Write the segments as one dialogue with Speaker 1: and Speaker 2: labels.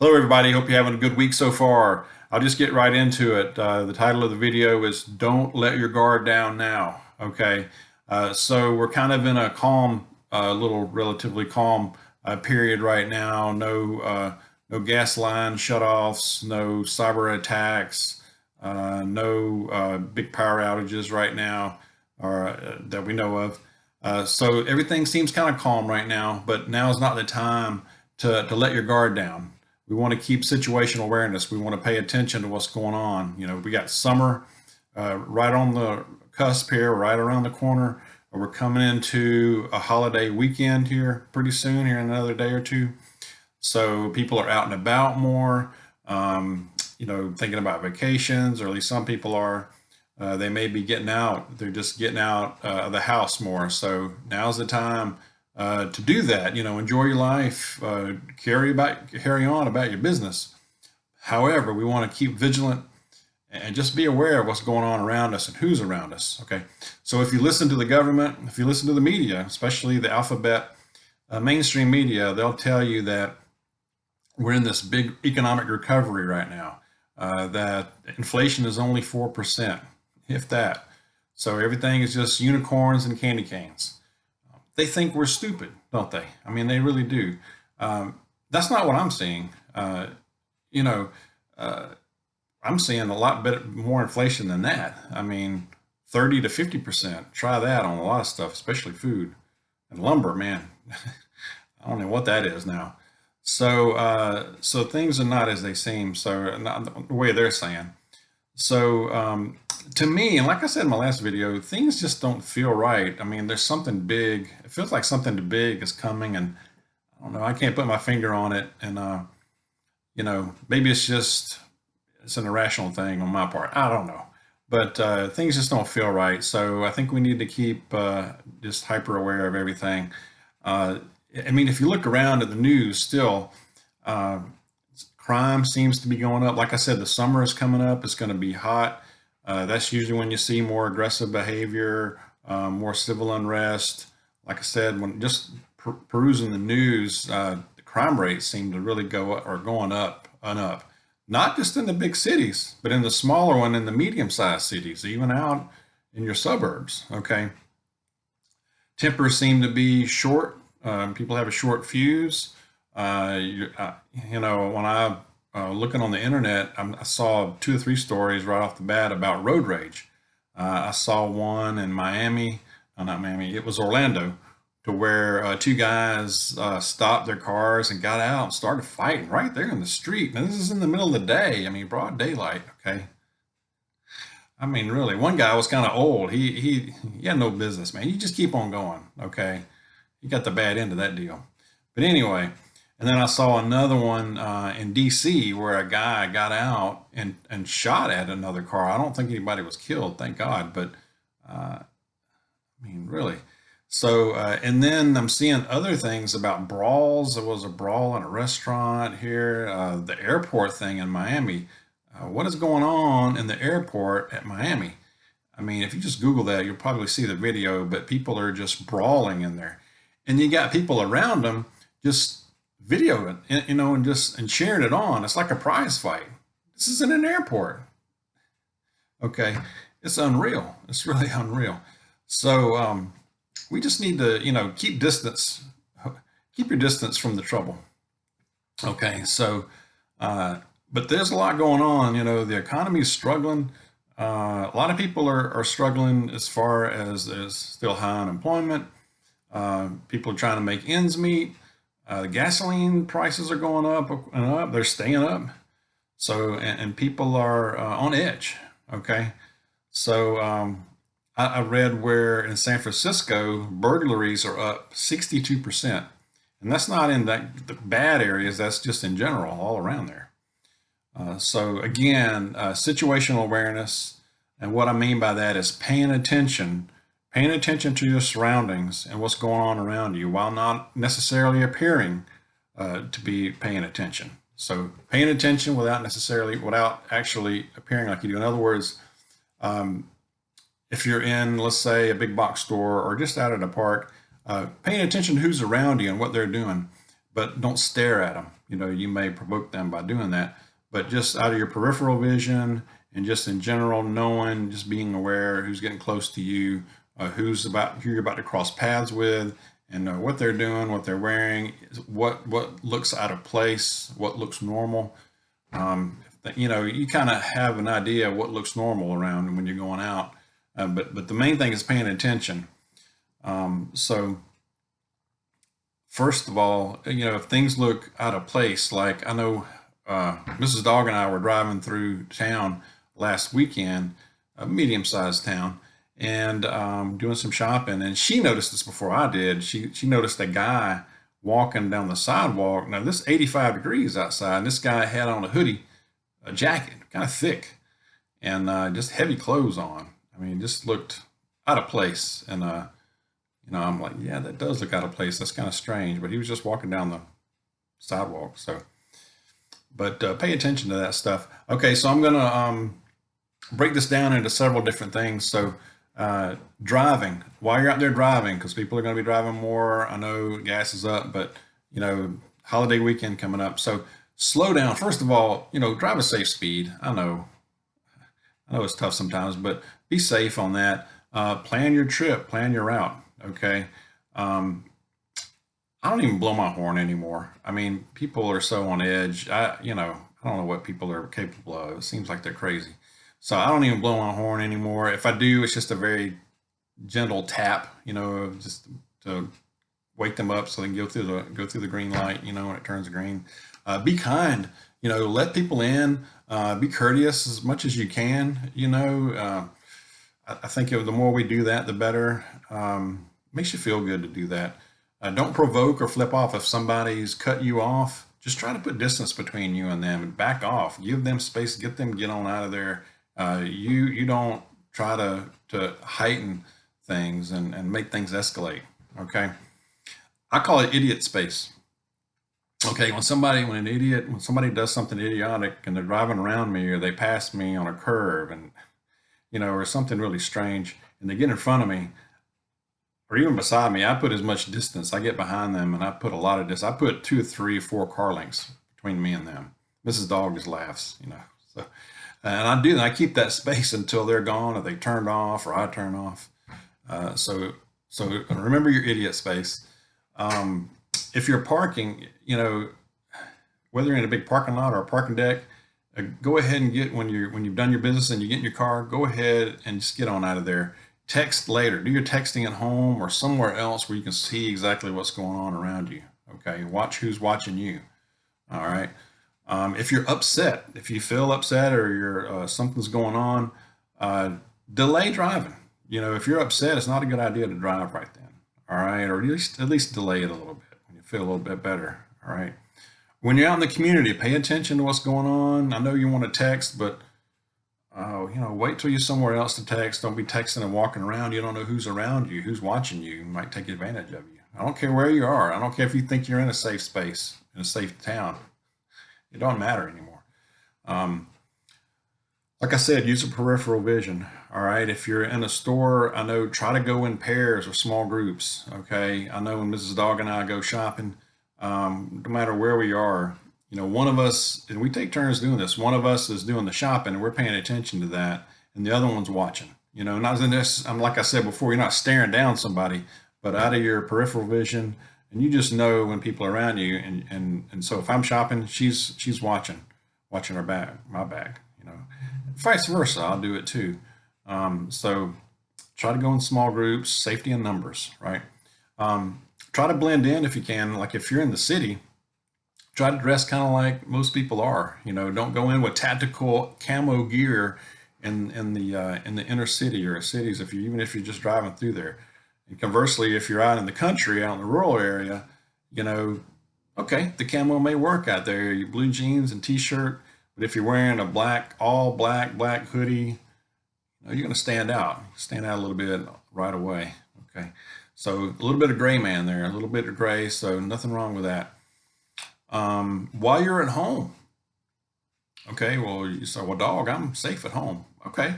Speaker 1: Hello, everybody. Hope you're having a good week so far. I'll just get right into it. The title of the video is Don't Let Your Guard Down Now. Okay. So we're kind of in a calm, relatively calm period right now. No gas line shutoffs, no cyber attacks, no big power outages right now or that we know of. So everything seems kind of calm right now, but now is not the time to let your guard down. We want to keep situational awareness. We want to pay attention to what's going on. You know, we got summer right on the cusp here, right around the corner. We're coming into a holiday weekend here pretty soon, here in another day or two. So people are out and about more, thinking about vacations, or at least some people are. They may be getting out. They're just getting out of the house more. So now's the time to do that. You know, enjoy your life, carry on about your business. However, we want to keep vigilant and just be aware of what's going on around us and who's around us. Okay, so if you listen to the government, if you listen to the media, especially the alphabet mainstream media, they'll tell you that we're in this big economic recovery right now. That inflation is only 4%, if that. So everything is just unicorns and candy canes. They think we're stupid, don't they? I mean, they really do. That's not what I'm seeing. You know, uh, I'm seeing a lot better, more inflation than that. I mean, 30 to 50%. Try that on a lot of stuff, especially food and lumber, man. I don't know what that is now. So things are not as they seem. So not the way they're saying. So to me, and like I said in my last video, things just don't feel right. I mean, there's something big. It feels like something big is coming, and I don't know. I can't put my finger on it, and maybe it's an irrational thing on my part. I don't know, but things just don't feel right. So I think we need to keep just hyper aware of everything. Uh, I mean, if you look around at the news, still. Uh, Crime seems to be going up. Like I said, the summer is coming up. It's going to be hot. That's usually when you see more aggressive behavior, more civil unrest. Like I said, when just perusing the news, the crime rates seem to really go up, or going up and up. Not just in the big cities, but in the smaller one, in the medium-sized cities, even out in your suburbs. Okay, tempers seem to be short. People have a short fuse. When I looking on the internet, I saw two or three stories right off the bat about road rage. I saw one in Miami, not Miami, it was Orlando, to where two guys stopped their cars and got out and started fighting right there in the street. Now, this is in the middle of the day. I mean, broad daylight. Okay. I mean, really, one guy was kind of old. He had no business, man. You just keep on going. Okay. He got the bad end of that deal. But anyway, and then I saw another one in DC where a guy got out and shot at another car. I don't think anybody was killed, thank God. But I mean, really. So, and then I'm seeing other things about brawls. There was a brawl in a restaurant here, the airport thing in Miami. What is going on in the airport at Miami? I mean, if you just Google that, you'll probably see the video, but people are just brawling in there. And you got people around them just videoing, and sharing it on. It's like a prize fight. This is in an airport. Okay. It's unreal. It's really unreal. So, we just need to, keep your distance from the trouble. Okay. So, but there's a lot going on. You know, the economy is struggling. A lot of people are struggling as far as there's still high unemployment. People are trying to make ends meet. The gasoline prices are going up and up. They're staying up. So, and people are on edge. Okay. So, I read where in San Francisco, burglaries are up 62%. And that's not in the bad areas. That's just in general, all around there. So again, situational awareness. And what I mean by that is paying attention to your surroundings and what's going on around you while not necessarily appearing to be paying attention. So paying attention without actually appearing like you do. In other words, if you're in, let's say, a big box store or just out at a park, paying attention to who's around you and what they're doing. but don't stare at them. You know, you may provoke them by doing that, but just out of your peripheral vision and just in general, knowing, just being aware who's getting close to you, who you're about to cross paths with, and what they're doing, what they're wearing, what looks out of place, what looks normal. You know, you kind of have an idea of what looks normal around when you're going out, but the main thing is paying attention. So first of all, you know, if things look out of place, like I know Mrs. Dog and I were driving through town last weekend, a medium-sized town, and doing some shopping, and she noticed this before I did. She noticed a guy walking down the sidewalk. Now this 85 degrees outside, and this guy had on a hoodie, a jacket, kind of thick, and just heavy clothes on. I mean, just looked out of place, and you know, I'm like, yeah, that does look out of place. That's kind of strange. But he was just walking down the sidewalk. So, but pay attention to that stuff. Okay, so I'm gonna break this down into several different things. So, driving while you're out there driving, because people are going to be driving more. I know gas is up, but you know, holiday weekend coming up. So, slow down. First of all, you know, drive a safe speed. I know it's tough sometimes, but be safe on that. Plan your trip, plan your route. Okay. Um, I don't even blow my horn anymore. I mean, people are so on edge. I don't know what people are capable of. It seems like they're crazy. So I don't even blow my horn anymore. If I do, it's just a very gentle tap, you know, just to wake them up so they can go through the green light, you know, when it turns green. Be kind, you know, let people in. Be courteous as much as you can. You know, I think the more we do that, the better. Makes you feel good to do that. Don't provoke or flip off if somebody's cut you off. Just try to put distance between you and them and back off. Give them space. Get on out of there. You don't try to heighten things and make things escalate. Okay. I call it idiot space. Okay, when somebody does something idiotic and they're driving around me or they pass me on a curve and you know, or something really strange, and they get in front of me or even beside me, I put as much distance. I get behind them and I put a lot of distance. I put 2, 3, 4 car lengths between me and them. Mrs. Dog just laughs, you know. So, and I do that. I keep that space until they're gone or they turned off or I turn off. So remember your idiot space. Um, if you're parking, you know, whether you're in a big parking lot or a parking deck, go ahead and get when you've done your business and you get in your car, go ahead and just get on out of there. Text later. Do your texting at home or somewhere else where you can see exactly what's going on around you. Okay, watch who's watching you. All right. If you're upset, if you feel upset or you're something's going on, uh, delay driving. You know, if you're upset, it's not a good idea to drive right then. All right, or at least delay it a little bit when you feel a little bit better. All right. When you're out in the community, pay attention to what's going on. I know you want to text, but you know, wait till you're somewhere else to text. Don't be texting and walking around. You don't know who's around you, who's watching you, might take advantage of you. I don't care where you are. I don't care if you think you're in a safe space, in a safe town. It don't matter anymore. Um, like I said, use a peripheral vision. All right. If you're in a store, I know try to go in pairs or small groups. Okay. I know when Mrs. Dog and I go shopping, no matter where we are, you know, one of us, and we take turns doing this, one of us is doing the shopping and we're paying attention to that, and the other one's watching. You know, not in this, I'm like I said before, you're not staring down somebody, but out of your peripheral vision, and you just know when people are around you. And so if I'm shopping, she's watching my bag, you know, vice versa. I'll do it too. So try to go in small groups, safety in numbers, right? Try to blend in if you can. Like if you're in the city, try to dress kind of like most people are. You know, don't go in with tactical camo gear in the inner city or cities even if you're just driving through there. And conversely, if you're out in the country, out in the rural area, you know, okay, the camo may work out there, your blue jeans and t-shirt, but if you're wearing a all black hoodie, you know, you're going to stand out a little bit right away. Okay. So a little bit of gray man there, a little bit of gray. So nothing wrong with that. While you're at home, okay, well, you say, well, dog, I'm safe at home. Okay.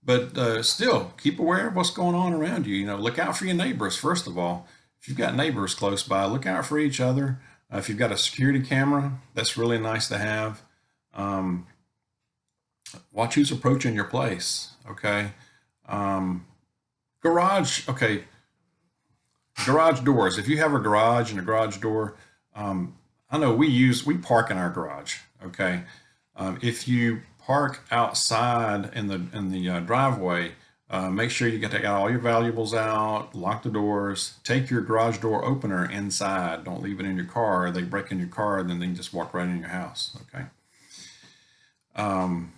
Speaker 1: But still keep aware of what's going on around you. You know, look out for your neighbors, first of all. If you've got neighbors close by, look out for each other. If you've got a security camera, that's really nice to have. Watch who's approaching your place. Okay. Um, garage. Okay. Garage doors. If you have a garage and a garage door, um, I know we park in our garage. Okay. If you park outside in the driveway, make sure you get all your valuables out, lock the doors, take your garage door opener inside. Don't leave it in your car. They break in your car, then they can just walk right in your house. Okay. Um,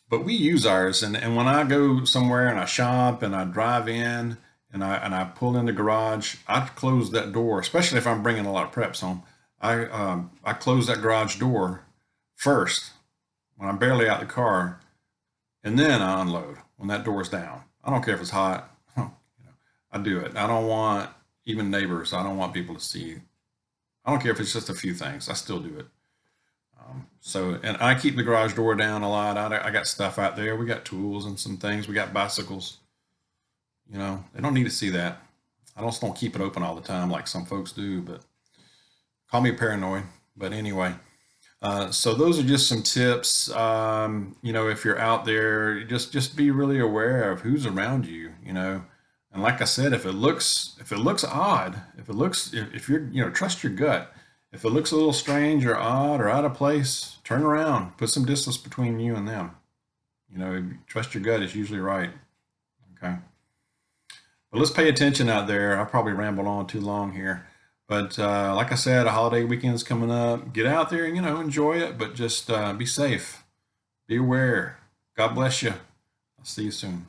Speaker 1: but we use ours, and when I go somewhere and I shop and I drive in and I pull in the garage, I close that door, especially if I'm bringing a lot of preps home. I close that garage door first when I'm barely out the car, and then I unload when that door's down. I don't care if it's hot. I do it. I don't want even neighbors. I don't want people to see. I don't care if it's just a few things. I still do it. And I keep the garage door down a lot. I got stuff out there. We got tools and some things. We got bicycles. They don't need to see that. I just don't keep it open all the time like some folks do, but call me paranoid. But anyway, so those are just some tips. If you're out there, just be really aware of who's around you. And like I said, if it looks odd, if you're trust your gut. If it looks a little strange or odd or out of place, turn around, put some distance between you and them. Trust your gut is usually right. Okay. But let's pay attention out there. I probably rambled on too long here. But like I said, a holiday weekend's coming up. Get out there and, enjoy it, but just be safe. Be aware. God bless you. I'll see you soon.